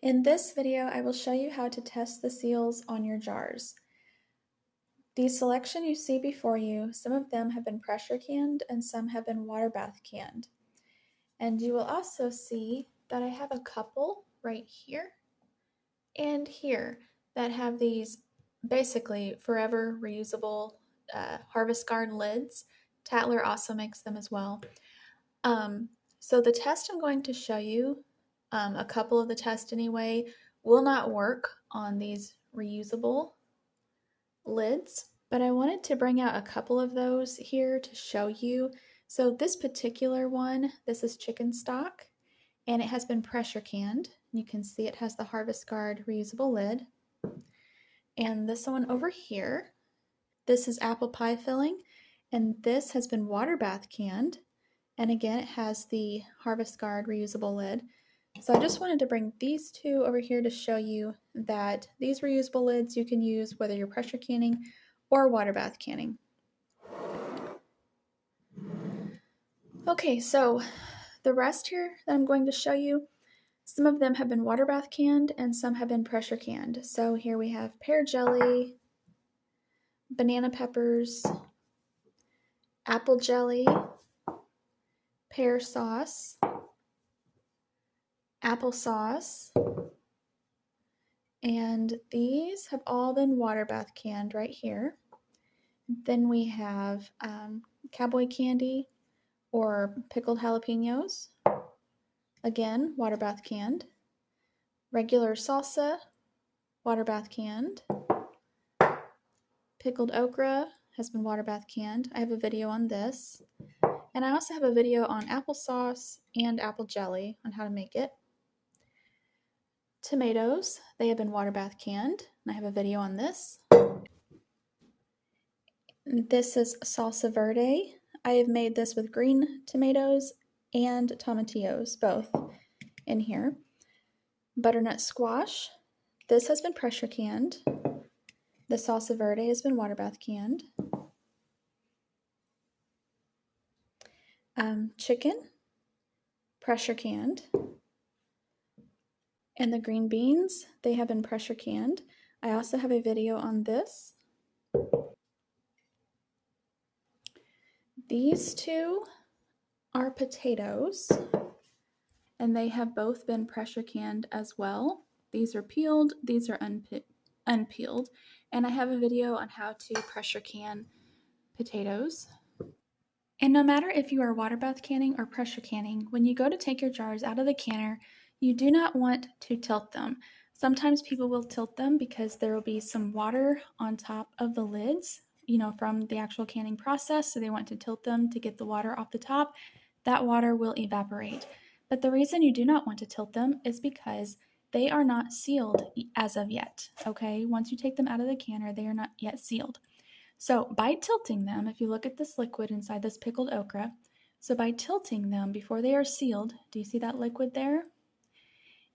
In this video, I will show you how to test the seals on your jars. The selection you see before you, some of them have been pressure canned and some have been water bath canned. And you will also see that I have a couple right here and here that have these basically forever reusable harvest guard lids. Tatler also makes them as well. So the test I'm going to show you, a couple of the tests anyway, will not work on these reusable lids, but I wanted to bring out a couple of those here to show you. So this particular one, this is chicken stock, and it has been pressure canned. You can see it has the Harvest Guard reusable lid. And this one over here, this is apple pie filling, and this has been water bath canned. And again, it has the Harvest Guard reusable lid. So I just wanted to bring these two over here to show you that these reusable lids you can use whether you're pressure canning or water bath canning. Okay, so the rest here that I'm going to show you, some of them have been water bath canned and some have been pressure canned. So here we have pear jelly, banana peppers, apple jelly, pear sauce, applesauce, and these have all been water bath canned right here. Then we have cowboy candy or pickled jalapenos, again water bath canned, regular salsa, water bath canned, pickled okra has been water bath canned. I have a video on this, and I also have a video on applesauce and apple jelly on how to make it. Tomatoes, they have been water bath canned, and I have a video on this. This is salsa verde. I have made this with green tomatoes and tomatillos, both in here. Butternut squash, this has been pressure canned. The salsa verde has been water bath canned. Chicken, pressure canned. And the green beans, they have been pressure canned. I also have a video on this. These two are potatoes, and they have both been pressure canned as well. These are peeled, these are unpeeled, and I have a video on how to pressure can potatoes. And no matter if you are water bath canning or pressure canning, when you go to take your jars out of the canner, you do not want to tilt them. Sometimes people will tilt them because there will be some water on top of the lids, from the actual canning process, so they want to tilt them to get the water off the top. That water will evaporate. But the reason you do not want to tilt them is because they are not sealed as of yet, okay? Once you take them out of the canner, they are not yet sealed. So by tilting them, if you look at this liquid inside this pickled okra, so by tilting them before they are sealed, do you see that liquid there?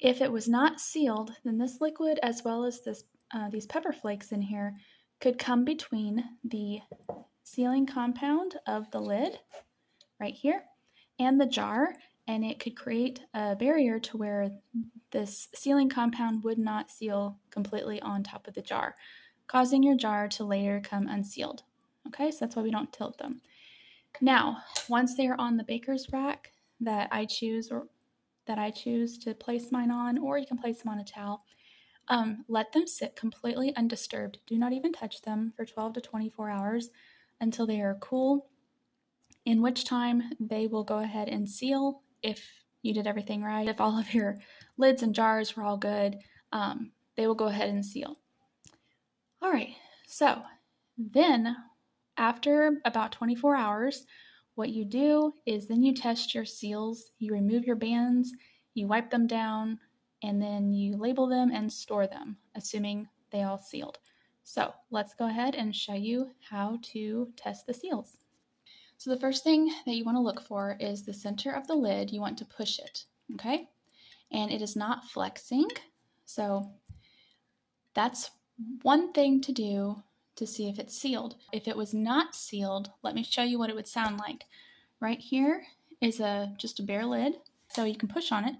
If it was not sealed, then this liquid as well as these pepper flakes in here could come between the sealing compound of the lid right here and the jar, and it could create a barrier to where this sealing compound would not seal completely on top of the jar, causing your jar to later come unsealed. Okay, so that's why we don't tilt them. Now, once they are on the baker's rack that I choose to place mine on, or you can place them on a towel, let them sit completely undisturbed. Do not even touch them for 12 to 24 hours until they are cool, in which time they will go ahead and seal if you did everything right. If all of your lids and jars were all good, they will go ahead and seal. All right, so then after about 24 hours, what you do is then you test your seals. You remove your bands, you wipe them down, and then you label them and store them, assuming they all sealed. So let's go ahead and show you how to test the seals. So the first thing that you want to look for is the center of the lid. You want to push it, okay? And it is not flexing. So that's one thing to do to see if it's sealed. If it was not sealed, let me show you what it would sound like. Right here is just a bare lid, so you can push on it.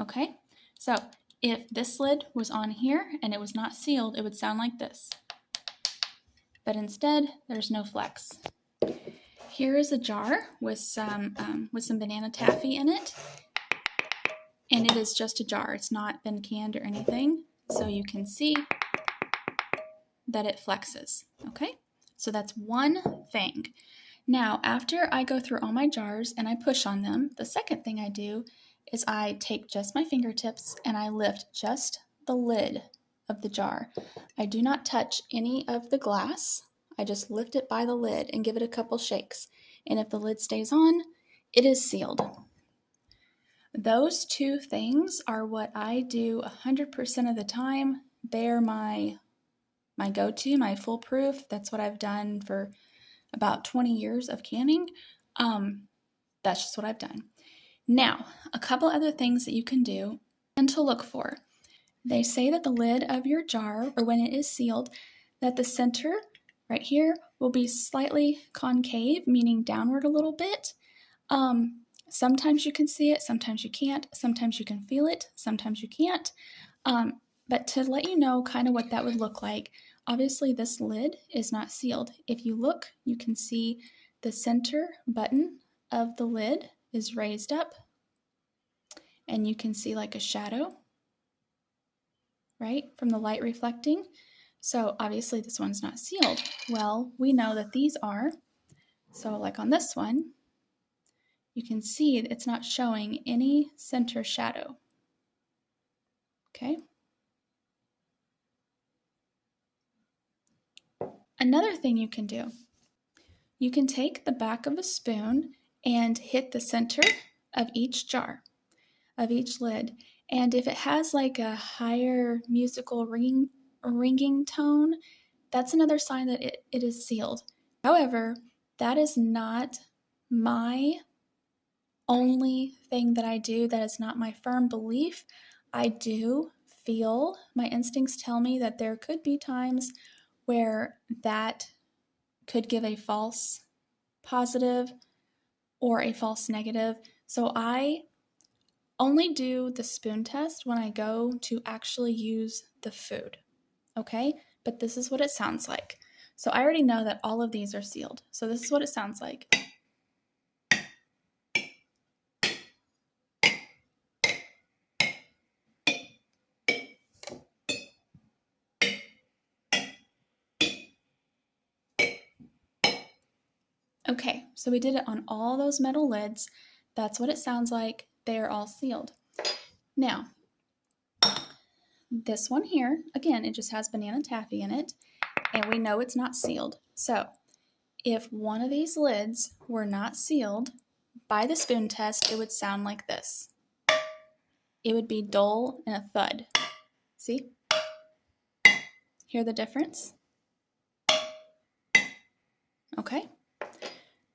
Okay, so if this lid was on here and it was not sealed, it would sound like this. But instead, there's no flex. Here is a jar with some banana taffy in it, and it is just a jar. It's not been canned or anything, so you can see that it flexes. Okay, so that's one thing. Now, after I go through all my jars and I push on them, the second thing I do is I take just my fingertips and I lift just the lid of the jar. I do not touch any of the glass. I just lift it by the lid and give it a couple shakes. And if the lid stays on, it is sealed. Those two things are what I do 100% of the time. They're my go-to, my foolproof. That's what I've done for about 20 years of canning. That's just what I've done. Now, a couple other things that you can do and to look for. They say that the lid of your jar, or when it is sealed, that the center right here will be slightly concave, meaning downward a little bit. Sometimes you can see it, sometimes you can't, sometimes you can feel it, sometimes you can't. But to let you know kind of what that would look like, obviously this lid is not sealed. If you look, you can see the center button of the lid is raised up, and you can see like a shadow, right, from the light reflecting. So obviously this one's not sealed. Well, we know that these are. So like on this one, you can see it's not showing any center shadow. Okay. Another thing you can do, you can take the back of a spoon and hit the center of each jar, of each lid. And if it has like a higher musical ringing tone, that's another sign that it is sealed. However, that is not my only thing that I do. That is not my firm belief. I do feel, my instincts tell me that there could be times where that could give a false positive or a false negative. So I only do the spoon test when I go to actually use the food, okay? But this is what it sounds like. So I already know that all of these are sealed. So this is what it sounds like. Okay, so we did it on all those metal lids. That's what it sounds like. They are all sealed. Now, this one here, again, it just has banana taffy in it, and we know it's not sealed. So if one of these lids were not sealed by the spoon test, it would sound like this. It would be dull and a thud. See? Hear the difference? Okay,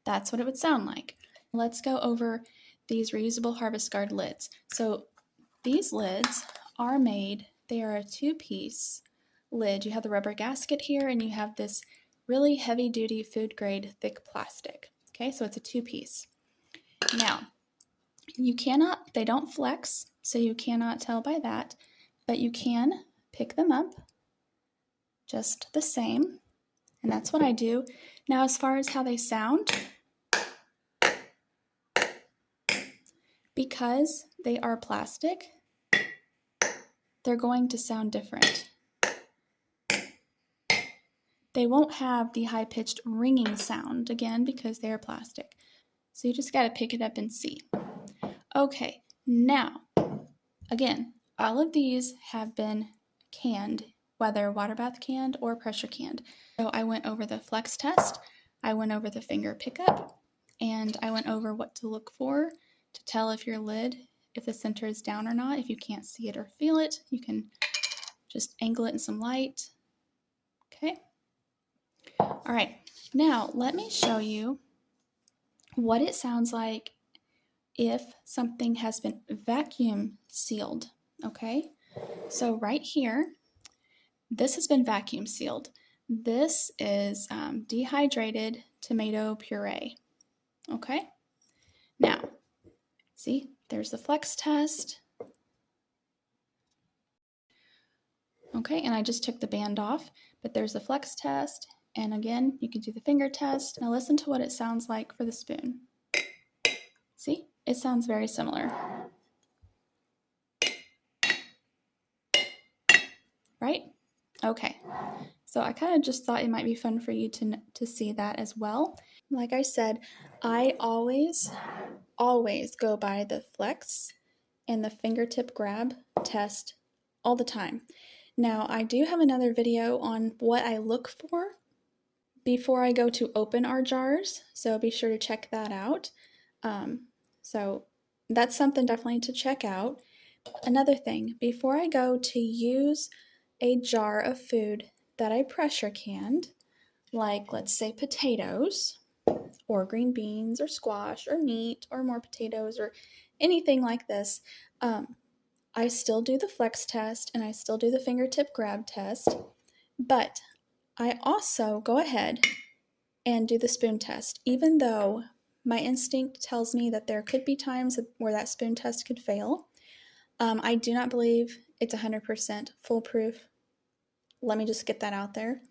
that's what it would sound like. Let's go over these reusable harvest guard lids. So these lids are made, they are a two-piece lid. You have the rubber gasket here, and you have this really heavy-duty food-grade thick plastic. Okay, so it's a two-piece. Now, you cannot, they don't flex, so you cannot tell by that, but you can pick them up just the same, and that's what I do. Now, as far as how they sound, because they are plastic, they're going to sound different. They won't have the high-pitched ringing sound, again, because they are plastic. So you just got to pick it up and see. Okay, now, again, all of these have been canned, whether water bath canned or pressure canned. So I went over the flex test, I went over the finger pickup, and I went over what to look for to tell if your lid, if the center is down or not. If you can't see it or feel it, you can just angle it in some light. Okay. All right, now let me show you what it sounds like if something has been vacuum sealed. Okay, so right here, this has been vacuum sealed. This is dehydrated tomato puree. Okay, now see, there's the flex test. Okay, and I just took the band off, but there's a flex test, and again, you can do the finger test. Now listen to what it sounds like for the spoon. See, it sounds very similar. Right? Okay, so I kind of just thought it might be fun for you to see that as well. Like I said, I always go by the flex and the fingertip grab test all the time. Now, I do have another video on what I look for before I go to open our jars, so be sure to check that out. So that's something definitely to check out. Another thing, before I go to use a jar of food that I pressure canned, like let's say potatoes, or green beans, or squash, or meat, or more potatoes, or anything like this, I still do the flex test and I still do the fingertip grab test, but I also go ahead and do the spoon test, even though my instinct tells me that there could be times where that spoon test could fail. I do not believe it's 100% foolproof. Let me just get that out there.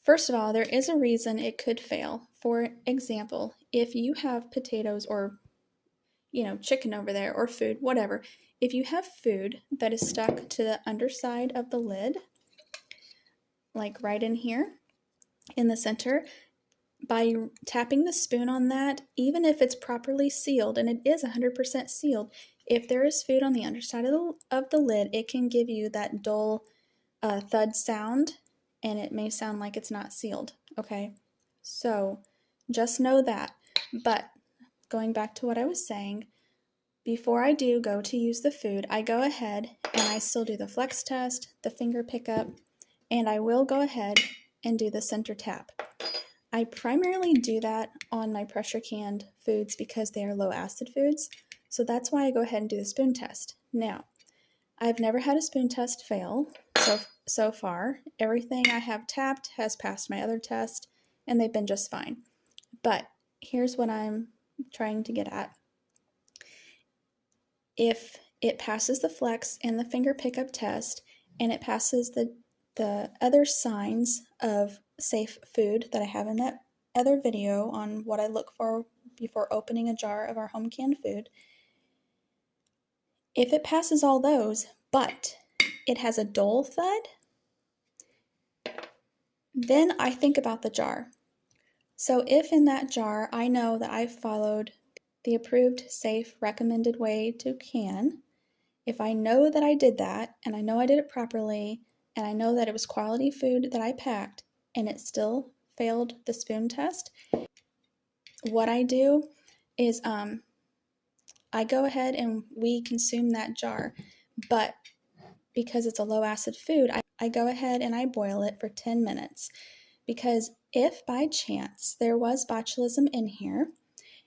First of all, there is a reason it could fail. For example, if you have potatoes or chicken over there or food, whatever, if you have food that is stuck to the underside of the lid, like right in here in the center, by tapping the spoon on that, even if it's properly sealed, and it is 100% sealed, if there is food on the underside of the lid, it can give you that dull thud sound, and it may sound like it's not sealed, okay? So just know that. But going back to what I was saying, before I do go to use the food, I go ahead and I still do the flex test, the finger pickup, and I will go ahead and do the center tap. I primarily do that on my pressure canned foods because they are low acid foods, so that's why I go ahead and do the spoon test. Now, I've never had a spoon test fail so far. Everything I have tapped has passed my other test, and they've been just fine. But here's what I'm trying to get at. If it passes the flex and the finger pickup test, and it passes the other signs of safe food that I have in that other video on what I look for before opening a jar of our home canned food, if it passes all those, but it has a dull thud, then I think about the jar. So if in that jar I know that I've followed the approved, safe, recommended way to can, if I know that I did that, and I know I did it properly, and I know that it was quality food that I packed, and it still failed the spoon test, what I do is I go ahead and we consume that jar. But because it's a low acid food, I go ahead and I boil it for 10 minutes. Because if by chance there was botulism in here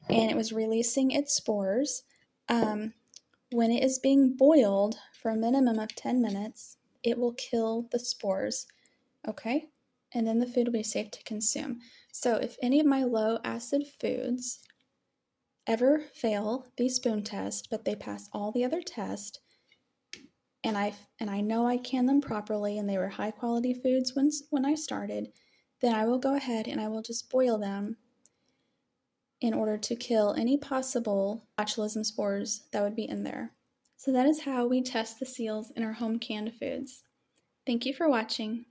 and it was releasing its spores, when it is being boiled for a minimum of 10 minutes, it will kill the spores, okay? And then the food will be safe to consume. So if any of my low acid foods ever fail the spoon test, but they pass all the other tests, and I know I canned them properly and they were high quality foods when I started, then I will go ahead and I will just boil them in order to kill any possible botulism spores that would be in there. So that is how we test the seals in our home canned foods. Thank you for watching.